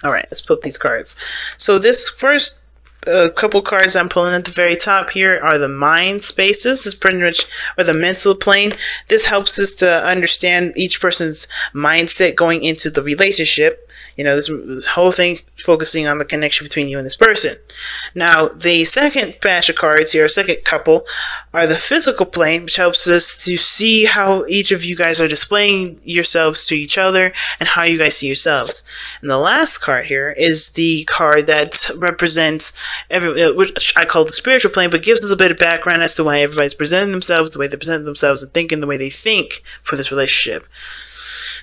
All right, let's put these cards. So this first couple cards I'm pulling at the very top here are the mind spaces. This is pretty much, or the mental plane. This helps us to understand each person's mindset going into the relationship. You know, this whole thing focusing on the connection between you and this person. Now, the second batch of cards here, second couple, are the physical plane, which helps us to see how each of you guys are displaying yourselves to each other and how you guys see yourselves. And the last card here is the card that represents which I call the spiritual plane, but gives us a bit of background as to why everybody's presenting themselves the way they present themselves and thinking the way they think for this relationship.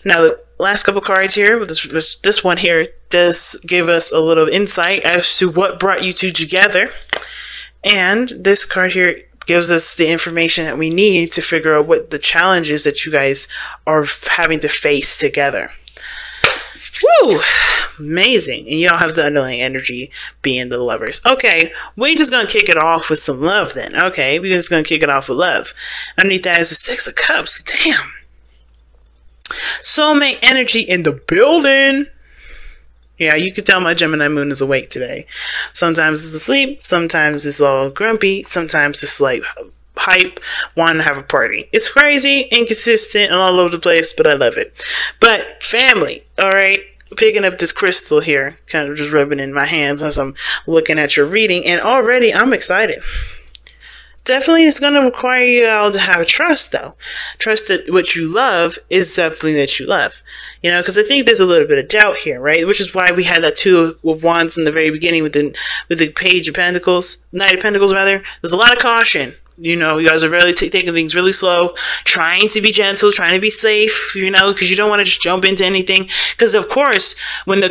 Now, the last couple cards here, this one here does give us a little insight as to what brought you two together. And this card here gives us the information that we need to figure out what the challenges that you guys are having to face together. Woo! Amazing. And y'all have the underlying energy being the lovers. Okay, we're just going to kick it off with some love then. Okay, we're just going to kick it off with love. Underneath that is the Six of Cups. Damn. Soulmate energy in the building. Yeah, you can tell my Gemini moon is awake today. Sometimes it's asleep, sometimes it's all grumpy, sometimes it's like hype, wanting to have a party. It's crazy, inconsistent, and all over the place, but I love it. But family, all right, picking up this crystal here, kind of just rubbing in my hands as I'm looking at your reading, and already I'm excited. Definitely it's going to require you all to have trust, though. Trust that what you love is definitely that you love. You know, because I think there's a little bit of doubt here, right? Which is why we had that Two of Wands in the very beginning with the Page of Pentacles, Knight of Pentacles, rather. There's a lot of caution. You know, you guys are really taking things really slow, trying to be gentle, trying to be safe, you know, because you don't want to just jump into anything. Because, of course, when the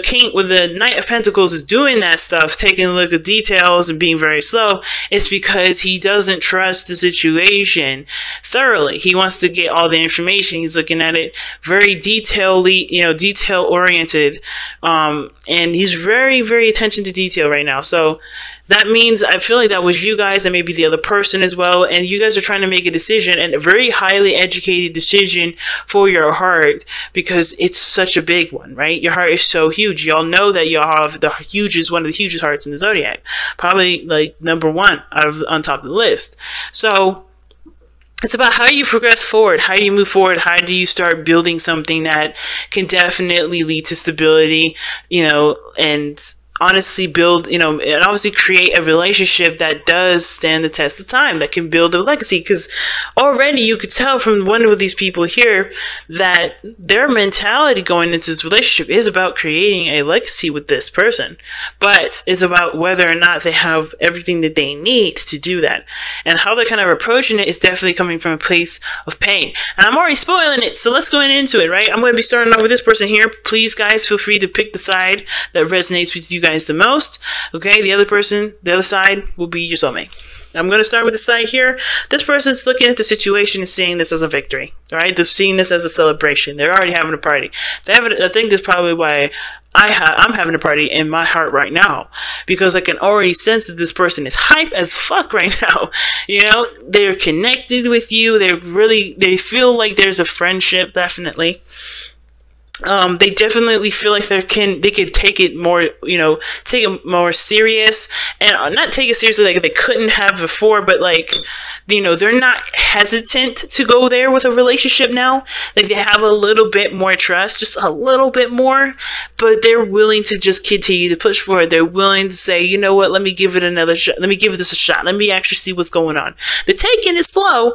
Knight of Pentacles is doing that stuff, taking a look at details and being very slow, it's because he doesn't trust the situation thoroughly. He wants to get all the information. He's looking at it very detail-oriented. And he's very, very attention to detail right now. So that means I feel like that was you guys and maybe the other person as well. And you guys are trying to make a decision, and a very highly educated decision for your heart, because it's such a big one, right? Your heart is so huge. Y'all know that y'all have one of the hugest hearts in the zodiac. Probably like number one on top of the list. So it's about how you progress forward. How do you move forward? How do you start building something that can definitely lead to stability, you know, and honestly build, you know, and obviously create a relationship that does stand the test of time, that can build a legacy. Because already you could tell from one of these people here that their mentality going into this relationship is about creating a legacy with this person, but it's about whether or not they have everything that they need to do that. And how they're kind of approaching it is definitely coming from a place of pain. And I'm already spoiling it, so let's go into it, right? I'm going to be starting off with this person here. Please, guys, feel free to pick the side that resonates with you guys the most. Okay, the other side will be your soulmate. I'm going to start with the side here. This person's looking at the situation and seeing this as a victory. All right, they're seeing this as a celebration. They're already having a party. I think that's probably why I'm having a party in my heart right now, because I can already sense that this person is hype as fuck right now. You know, they're connected with you. They feel like there's a friendship, definitely. They definitely feel like they could take it more, you know, take it more serious, and not take it seriously like they couldn't have before, but like, you know, they're not hesitant to go there with a relationship now. Like, they have a little bit more trust, just a little bit more, but they're willing to just continue to push forward. They're willing to say, you know what, let me give it another shot. Let me give this a shot. Let me actually see what's going on. They're taking it slow,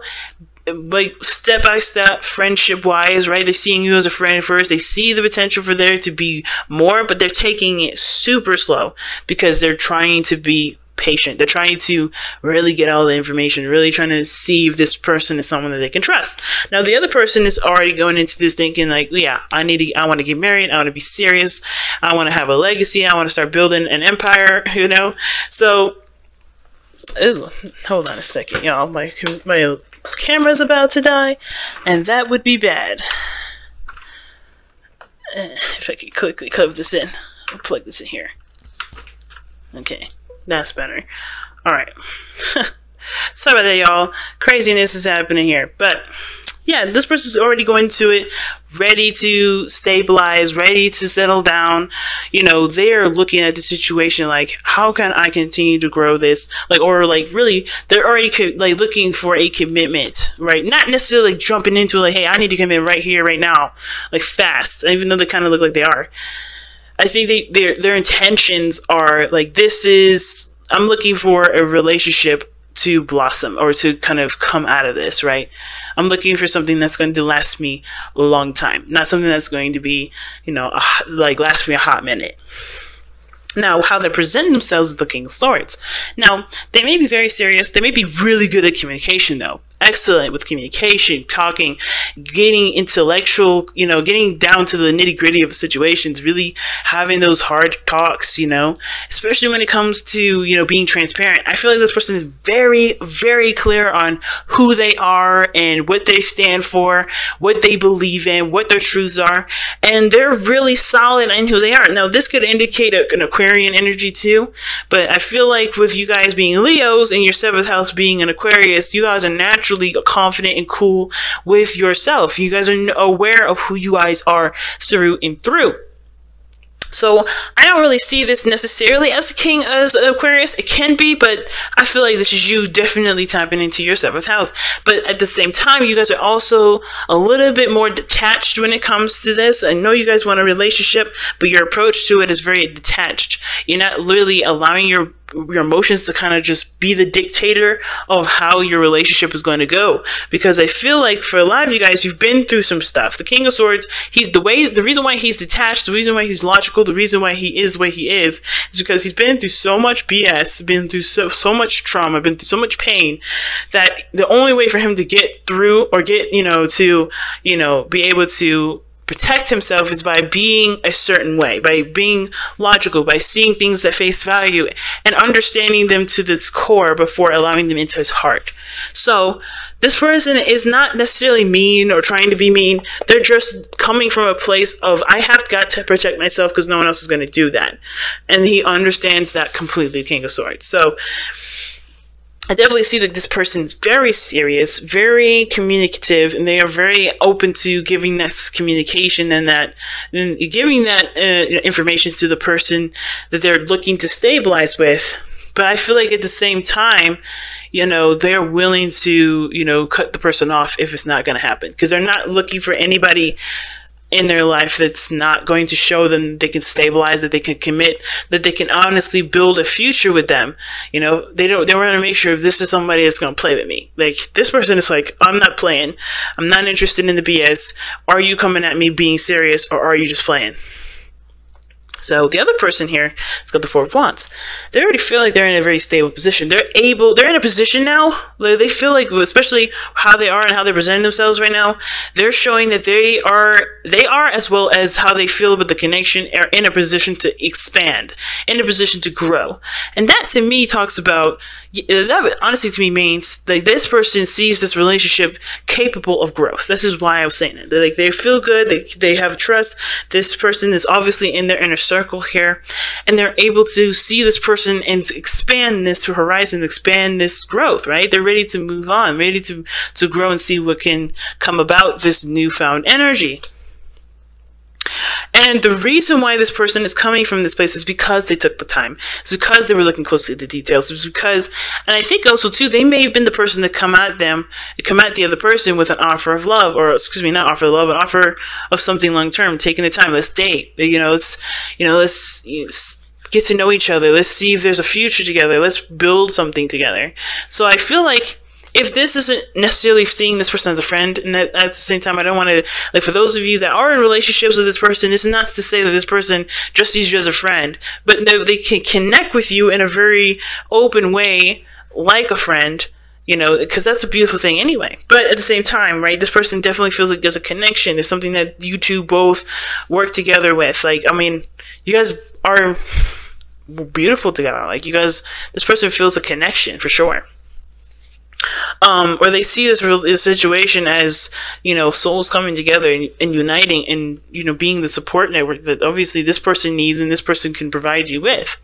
like step by step, friendship wise, right? They're seeing you as a friend first. They see the potential for there to be more, but they're taking it super slow because they're trying to be patient. They're trying to really get all the information, really trying to see if this person is someone that they can trust. Now, the other person is already going into this thinking like, yeah, I want to get married. I want to be serious. I want to have a legacy. I want to start building an empire, you know? So, hold on a second, y'all. My camera's about to die, and that would be bad. If I could quickly plug this in. I'll plug this in here. Okay, that's better. Alright. Sorry about that, y'all. Craziness is happening here. But, yeah, this person's already going into it ready to stabilize, ready to settle down. You know, they're looking at the situation like, how can I continue to grow this? Like, or like really, they're already like looking for a commitment, right? Not necessarily like jumping into like, hey, I need to commit right here, right now, like fast, even though they kind of look like they are. I think their intentions are like, I'm looking for a relationship to blossom or to kind of come out of this, right? I'm looking for something that's going to last me a long time, not something that's going to be, you know, like last me a hot minute. Now, how they present themselves as the King of Swords. Now, they may be very serious. They may be really good at communication, though. Excellent with communication, talking, getting intellectual, you know, getting down to the nitty gritty of situations, really having those hard talks, you know, especially when it comes to, you know, being transparent. I feel like this person is very, very clear on who they are and what they stand for, what they believe in, what their truths are, and they're really solid in who they are. Now, this could indicate an Aquarian energy too, but I feel like with you guys being Leos and your 7th house being an Aquarius, you guys are naturally confident and cool with yourself. You guys are aware of who you guys are through and through. So I don't really see this necessarily as a king, as an Aquarius. It can be, but I feel like this is you definitely tapping into your 7th house. But at the same time, you guys are also a little bit more detached when it comes to this. I know you guys want a relationship, but your approach to it is very detached. You're not really allowing your emotions to kind of just be the dictator of how your relationship is going to go. Because I feel like for a lot of you guys, you've been through some stuff. The King of Swords, the reason why he's detached, the reason why he's logical, the reason why he is the way he is because he's been through so much BS, been through so much trauma, been through so much pain, that the only way for him to get through or get, be able to protect himself is by being a certain way, by being logical, by seeing things at face value and understanding them to its core before allowing them into his heart. So this person is not necessarily mean or trying to be mean. They're just coming from a place of, I have got to protect myself because no one else is going to do that. And he understands that completely, King of Swords. So I definitely see that this person is very serious, very communicative, and they are very open to giving this communication and giving that information to the person that they're looking to stabilize with. But I feel like at the same time, they're willing to, cut the person off if it's not going to happen, because they're not looking for anybody in their life that's not going to show them they can stabilize, that they can commit, that they can honestly build a future with them. They want to make sure if this is somebody that's going to play with me. Like, this person is like, I'm not playing. I'm not interested in the BS. Are you coming at me being serious, or are you just playing? So the other person here, it's got the 4 of Wands. They already feel like they're in a very stable position. They're in a position now, they feel like, especially how they are and how they're presenting themselves right now, they're showing that they are, as well as how they feel about the connection, are in a position to expand, in a position to grow. And that to me talks about, that honestly to me means like this person sees this relationship capable of growth. This is why I was saying it. They feel good. They have trust. This person is obviously in their inner circle here, and they're able to see this person and expand this horizon, expand this growth, right? They're ready to move on, ready to grow and see what can come about this newfound energy. And the reason why this person is coming from this place is because they took the time. It's because they were looking closely at the details. It's because, and I think also too, they may have been the person to come at the other person with an offer of love, or not offer of love, an offer of something long term, taking the time. Let's date. Let's get to know each other. Let's see if there's a future together. Let's build something together. So I feel like, if this isn't necessarily seeing this person as a friend, and at the same time, I don't want to, for those of you that are in relationships with this person, it's not to say that this person just sees you as a friend, but they can connect with you in a very open way, like a friend, because that's a beautiful thing anyway. But at the same time, right, this person definitely feels like there's a connection. There's something that you two both work together with. You guys are beautiful together. This person feels a connection for sure. Or they see this situation as, souls coming together and uniting and, being the support network that obviously this person needs and this person can provide you with.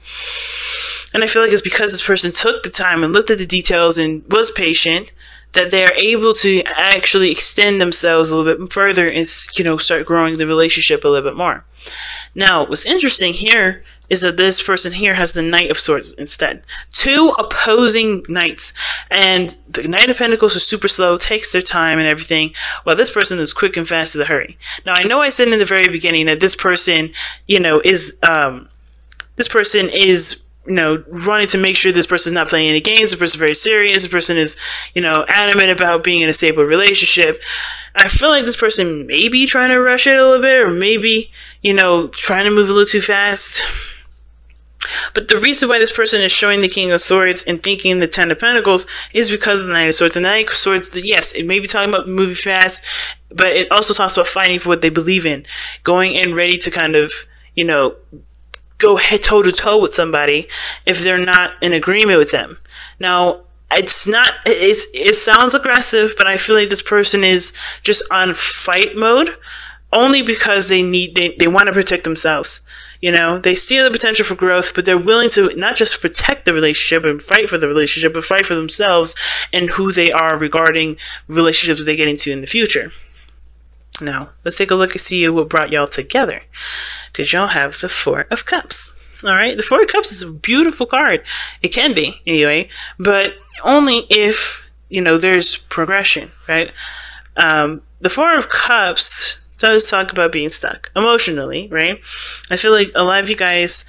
And I feel like it's because this person took the time and looked at the details and was patient that they are able to actually extend themselves a little bit further and, start growing the relationship a little bit more. Now, what's interesting here is that this person here has the Knight of Swords instead. Two opposing knights. And the Knight of Pentacles is super slow, takes their time and everything, while this person is quick and fast to the hurry. Now, I know I said in the very beginning that this person, is running to make sure this person is not playing any games. The person is very serious. The person is, adamant about being in a stable relationship. I feel like this person may be trying to rush it a little bit, or maybe, trying to move a little too fast. But the reason why this person is showing the King of Swords and thinking the Ten of Pentacles is because of the Knight of Swords. The Knight of Swords, yes, it may be talking about moving fast, but it also talks about fighting for what they believe in. Going in ready to kind of, go head toe to toe with somebody if they're not in agreement with them. Now, it sounds aggressive, but I feel like this person is just on fight mode only because they want to protect themselves. They see the potential for growth, but they're willing to not just protect the relationship and fight for the relationship, but fight for themselves and who they are regarding relationships they get into in the future. Now, let's take a look and see what brought y'all together. Because y'all have the Four of Cups. Alright? The Four of Cups is a beautiful card. It can be, anyway. But only if, there's progression, right? The Four of Cups does talk about being stuck emotionally, right? I feel like a lot of you guys,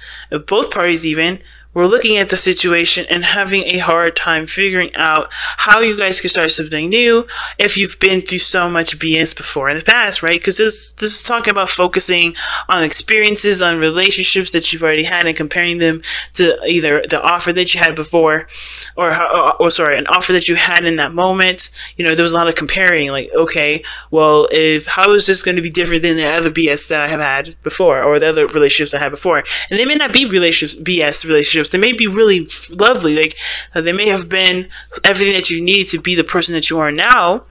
both parties even, were looking at the situation and having a hard time figuring out how you guys can start something new if you've been through so much BS before in the past, right? Because this is talking about focusing on experiences, on relationships that you've already had and comparing them to either the offer that you had before or an offer that you had in that moment. There was a lot of comparing, like, okay, well, how is this going to be different than the other BS that I have had before or the other relationships I had before? And they may not be BS relationships. They may be really lovely. Like, they may have been everything that you need to be the person that you are now.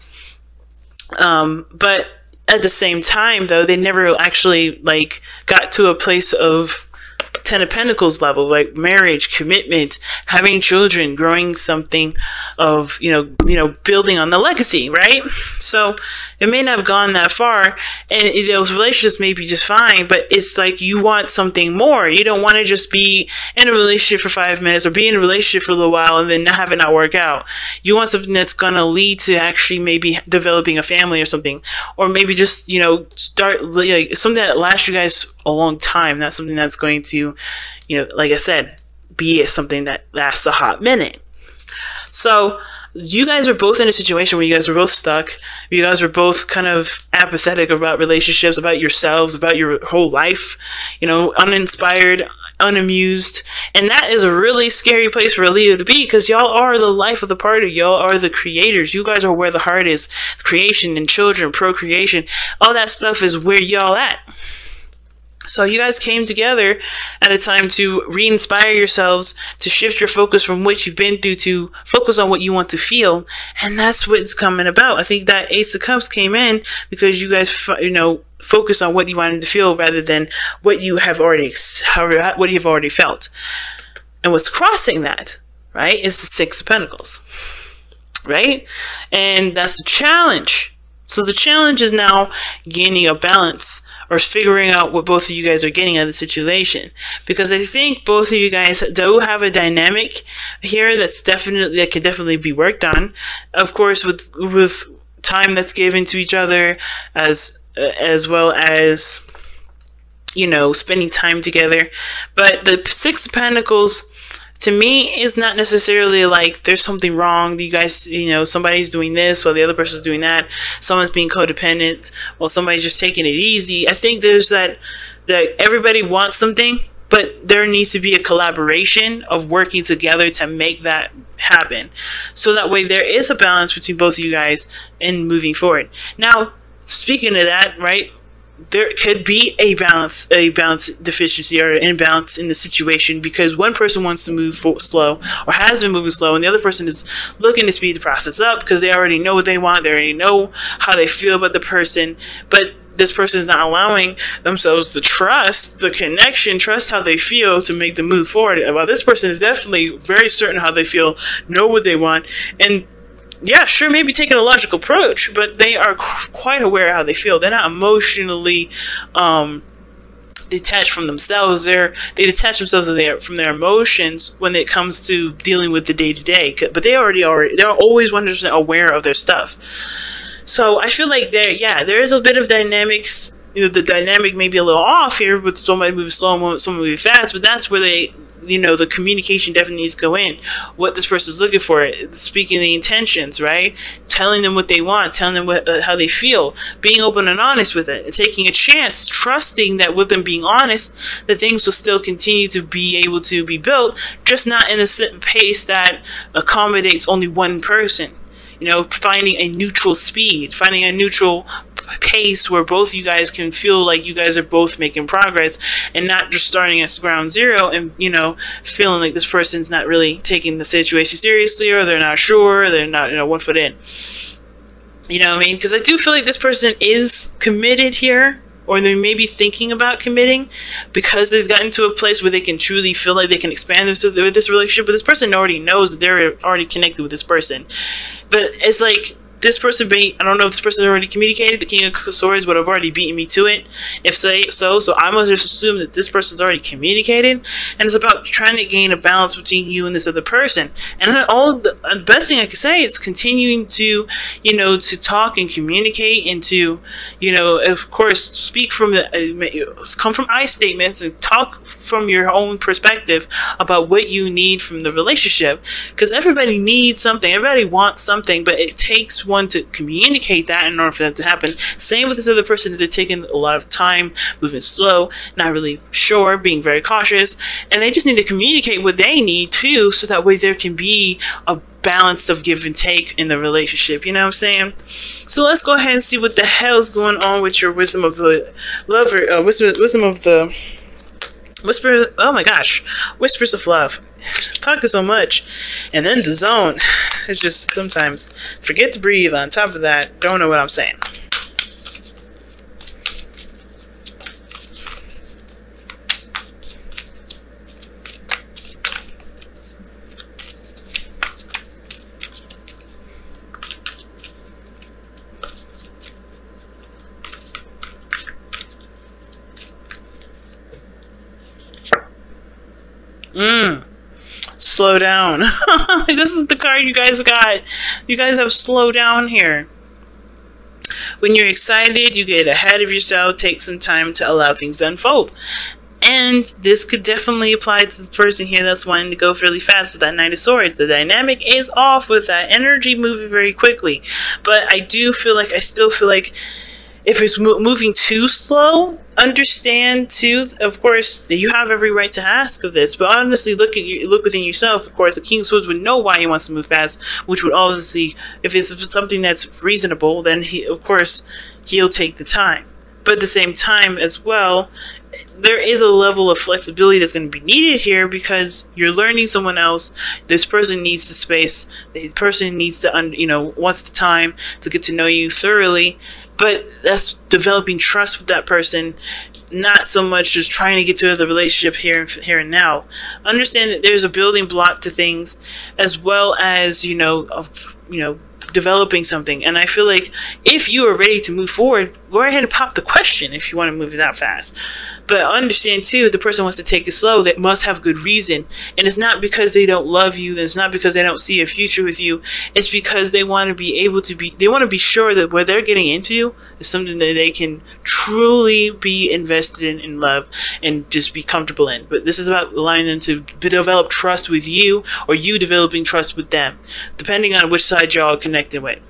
But at the same time, though, they never actually, got to a place of Ten of Pentacles level, like marriage, commitment, having children, growing something of, building on the legacy, right? So it may not have gone that far, and those relationships may be just fine, but it's like you want something more. You don't want to just be in a relationship for 5 minutes or be in a relationship for a little while and then have it not work out. You want something that's going to lead to actually maybe developing a family or something, or maybe just, start something that lasts you guys a long time, not something that's going to, like I said, be something that lasts a hot minute. So you guys were both in a situation where you guys were both stuck. You guys were both kind of apathetic about relationships, about yourselves, about your whole life, uninspired, unamused. And that is a really scary place for a Leo to be, because y'all are the life of the party. Y'all are the creators. You guys are where the heart is. Creation and children, procreation, all that stuff is where y'all at. So you guys came together at a time to re-inspire yourselves, to shift your focus from what you've been through to focus on what you want to feel. And that's what it's coming about. I think that Ace of Cups came in because you guys, focus on what you wanted to feel rather than what you have already felt. And what's crossing that, right, is the Six of Pentacles, right? And that's the challenge. So the challenge is now gaining a balance, or figuring out what both of you guys are getting out of the situation. Because I think both of you guys do have a dynamic here that can definitely be worked on. Of course, with time that's given to each other, as well as, spending time together. But the Six of Pentacles, to me, is not necessarily like there's something wrong. You guys, somebody's doing this while the other person's doing that. Someone's being codependent while somebody's just taking it easy. I think there's that everybody wants something, but there needs to be a collaboration of working together to make that happen. So that way there is a balance between both of you guys in moving forward. Now, speaking of that, right, there could be a balance deficiency or an imbalance in the situation because one person wants to move slow or has been moving slow, and the other person is looking to speed the process up because they already know what they want, they already know how they feel about the person, but this person is not allowing themselves to trust the connection, trust how they feel to make the move forward. While this person is definitely very certain how they feel, know what they want, and yeah, sure, maybe taking a logical approach, but they are quite aware of how they feel. They're not emotionally detached from themselves. They detach themselves from their emotions when it comes to dealing with the day to day. But they're always 100% aware of their stuff. So I feel like there is a bit of dynamics. The dynamic may be a little off here with somebody moving slow, someone moving fast, but that's where the communication definitely needs to go in. What this person's looking for, speaking the intentions, right? Telling them what they want, telling them how they feel, being open and honest with it, and taking a chance, trusting that with them being honest, that things will still continue to be able to be built, just not in a pace that accommodates only one person. Finding a neutral speed, finding a neutral pace where both you guys can feel like you guys are both making progress, and not just starting at ground zero and feeling like this person's not really taking the situation seriously, or they're not sure, they're not 1 foot in. You know what I mean? Because I do feel like this person is committed here, or they may be thinking about committing, because they've gotten to a place where they can truly feel like they can expand this relationship. But this person already knows that they're already connected with this person. But it's like, this person, I don't know if this person already communicated. The King of Swords would have already beaten me to it. If so I must just assume that this person's already communicated, and it's about trying to gain a balance between you and this other person. And the best thing I can say is continuing to, to talk and communicate, and to, of course, speak from come from I statements, and talk from your own perspective about what you need from the relationship. Because everybody needs something, everybody wants something, but it takes one to communicate that in order for that to happen. Same with this other person, is they're taking a lot of time, moving slow, not really sure, being very cautious, and they just need to communicate what they need too, so that way there can be a balance of give and take in the relationship. You know what I'm saying? So let's go ahead and see what the hell's going on with your wisdom of the lover, wisdom of the whisper. Oh my gosh, whispers of love. Talking so much, and then the zone. It's just sometimes forget to breathe. On top of that, don't know what I'm saying. Slow down. This is the card you guys got. You guys have slow down here. When you're excited, you get ahead of yourself, take some time to allow things to unfold. And this could definitely apply to the person here that's wanting to go really fast with that Knight of Swords. The dynamic is off with that energy moving very quickly. But I still feel like if it's moving too slow, understand too, of course, that you have every right to ask of this. But honestly, look within yourself. Of course, the King of Swords would know why he wants to move fast, which would obviously, if it's something that's reasonable, then he'll take the time. But at the same time as well, there is a level of flexibility that's going to be needed here, because you're learning someone else. This person needs the space. The person needs to, wants the time to get to know you thoroughly. But that's developing trust with that person, not so much just trying to get to the relationship here and now. Understand that there's a building block to things, as well as developing something. And I feel like if you are ready to move forward, go ahead and pop the question if you want to move it that fast. But understand too, the person wants to take it slow, that must have good reason. And it's not because they don't love you, it's not because they don't see a future with you. It's because they want to be sure that what they're getting into is something that they can truly be invested in love, and just be comfortable in. But this is about allowing them to develop trust with you, or you developing trust with them, depending on which side y'all are connected with.